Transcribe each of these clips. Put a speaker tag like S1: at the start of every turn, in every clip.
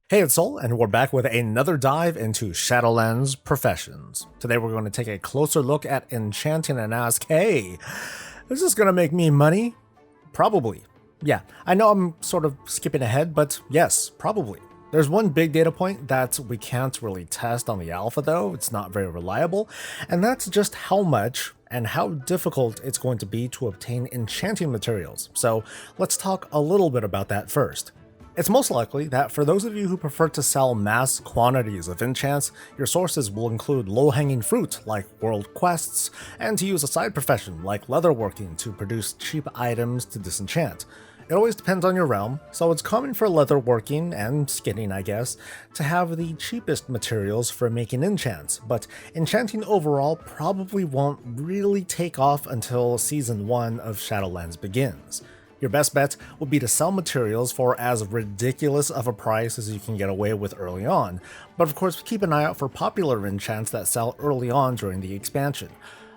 S1: Hey, it's Soul, and we're back with another dive into Shadowlands professions. Today we're going to take a closer look at enchanting and ask, hey, is this going to make me money? Probably. Yeah, I know I'm sort of skipping ahead, but yes, probably. There's one big data point that we can't really test on the alpha though, it's not very reliable, and that's just how much and how difficult it's going to be to obtain enchanting materials. So let's talk a little bit about that first. It's most likely that for those of you who prefer to sell mass quantities of enchants, your sources will include low-hanging fruit like world quests, and to use a side profession like leatherworking to produce cheap items to disenchant. It always depends on your realm, so it's common for leatherworking and skinning, I guess, to have the cheapest materials for making enchants, but enchanting overall probably won't really take off until Season 1 of Shadowlands begins. Your best bet would be to sell materials for as ridiculous of a price as you can get away with early on, but of course keep an eye out for popular enchants that sell early on during the expansion.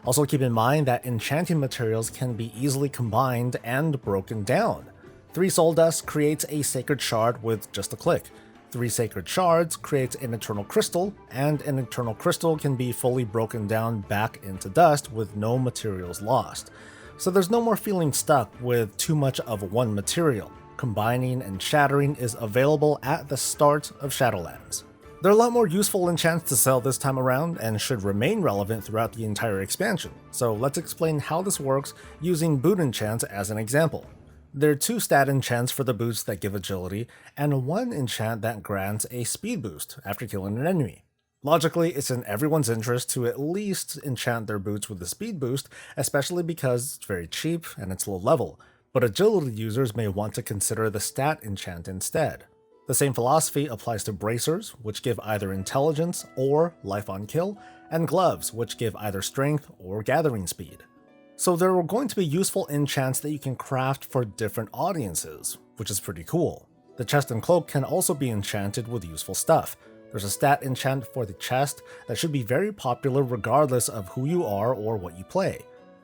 S1: Also keep in mind that enchanting materials can be easily combined and broken down. 3 soul dust creates a sacred shard with just a click. 3 sacred shards creates an eternal crystal, and an eternal crystal can be fully broken down back into dust with no materials lost. So there's no more feeling stuck with too much of one material. Combining and shattering is available at the start of Shadowlands. There are a lot more useful enchants to sell this time around and should remain relevant throughout the entire expansion, so let's explain how this works using boot enchants as an example. There are 2 stat enchants for the boots that give agility, and 1 enchant that grants a speed boost after killing an enemy. Logically, it's in everyone's interest to at least enchant their boots with a speed boost, especially because it's very cheap and it's low level, but agility users may want to consider the stat enchant instead. The same philosophy applies to bracers, which give either intelligence or life on kill, and gloves, which give either strength or gathering speed. So there are going to be useful enchants that you can craft for different audiences, which is pretty cool. The chest and cloak can also be enchanted with useful stuff. There's a stat enchant for the chest that should be very popular regardless of who you are or what you play.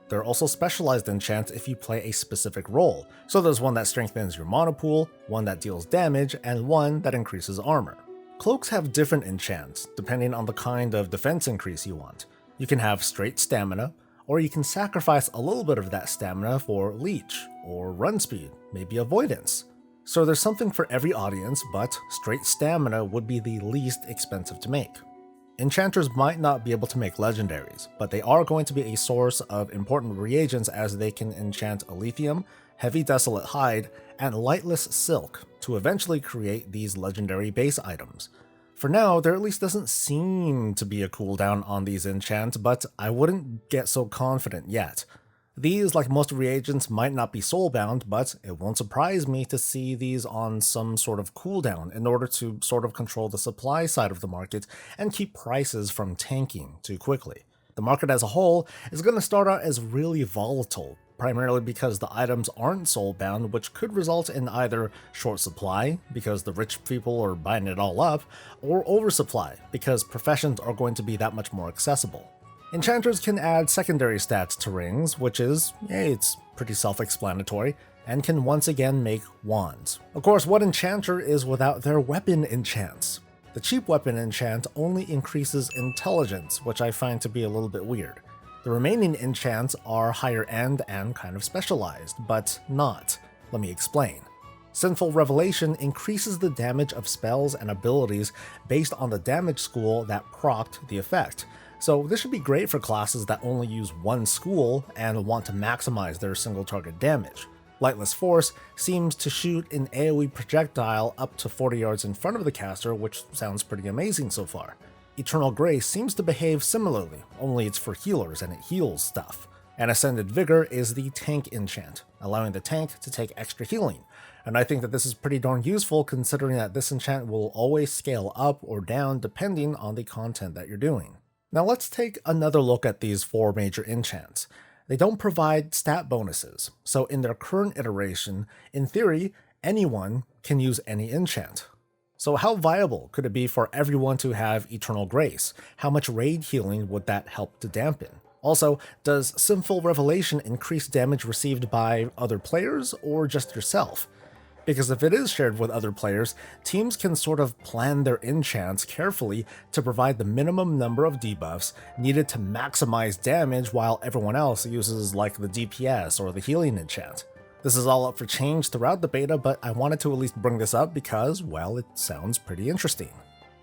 S1: There are also specialized enchants if you play a specific role, so there's one that strengthens your mana pool, one that deals damage, and one that increases armor. Cloaks have different enchants, depending on the kind of defense increase you want. You can have straight stamina, or you can sacrifice a little bit of that stamina for leech, or run speed, maybe avoidance. So there's something for every audience, but straight stamina would be the least expensive to make. Enchanters might not be able to make legendaries, but they are going to be a source of important reagents as they can enchant Alethium, Heavy Desolate Hide, and Lightless Silk to eventually create these legendary base items. For now, there at least doesn't seem to be a cooldown on these enchants, but I wouldn't get so confident yet. These, like most reagents, might not be soulbound, but it won't surprise me to see these on some sort of cooldown in order to sort of control the supply side of the market and keep prices from tanking too quickly. The market as a whole is going to start out as really volatile, primarily because the items aren't soulbound, which could result in either short supply, because the rich people are buying it all up, or oversupply, because professions are going to be that much more accessible. Enchanters can add secondary stats to rings, which is, it's pretty self-explanatory, and can once again make wands. Of course, what enchanter is without their weapon enchants? The cheap weapon enchant only increases intelligence, which I find to be a little bit weird. The remaining enchants are higher end and kind of specialized, but not. Let me explain. Sinful Revelation increases the damage of spells and abilities based on the damage school that procced the effect. So this should be great for classes that only use one school and want to maximize their single target damage. Lightless Force seems to shoot an AoE projectile up to 40 yards in front of the caster, which sounds pretty amazing so far. Eternal Grace seems to behave similarly, only it's for healers and it heals stuff. And Ascended Vigor is the tank enchant, allowing the tank to take extra healing. And I think that this is pretty darn useful considering that this enchant will always scale up or down depending on the content that you're doing. Now let's take another look at these 4 major enchants. They don't provide stat bonuses, so in their current iteration, in theory, anyone can use any enchant. So how viable could it be for everyone to have Eternal Grace? How much raid healing would that help to dampen? Also, does Sinful Revelation increase damage received by other players or just yourself? Because if it is shared with other players, teams can sort of plan their enchants carefully to provide the minimum number of debuffs needed to maximize damage while everyone else uses like the DPS or the healing enchant. This is all up for change throughout the beta, but I wanted to at least bring this up because, well, it sounds pretty interesting.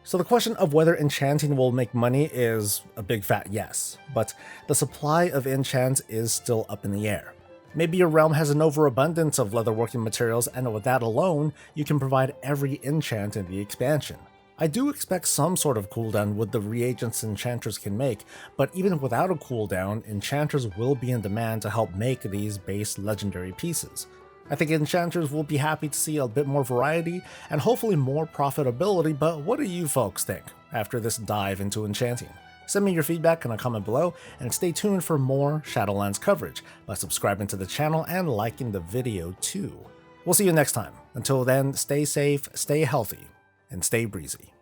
S1: So the question of whether enchanting will make money is a big fat yes, but the supply of enchants is still up in the air. Maybe your realm has an overabundance of leatherworking materials, and with that alone, you can provide every enchant in the expansion. I do expect some sort of cooldown with the reagents enchanters can make, but even without a cooldown, enchanters will be in demand to help make these base legendary pieces. I think enchanters will be happy to see a bit more variety and hopefully more profitability, but what do you folks think after this dive into enchanting? Send me your feedback in a comment below, and stay tuned for more Shadowlands coverage by subscribing to the channel and liking the video too. We'll see you next time. Until then, stay safe, stay healthy, and stay breezy.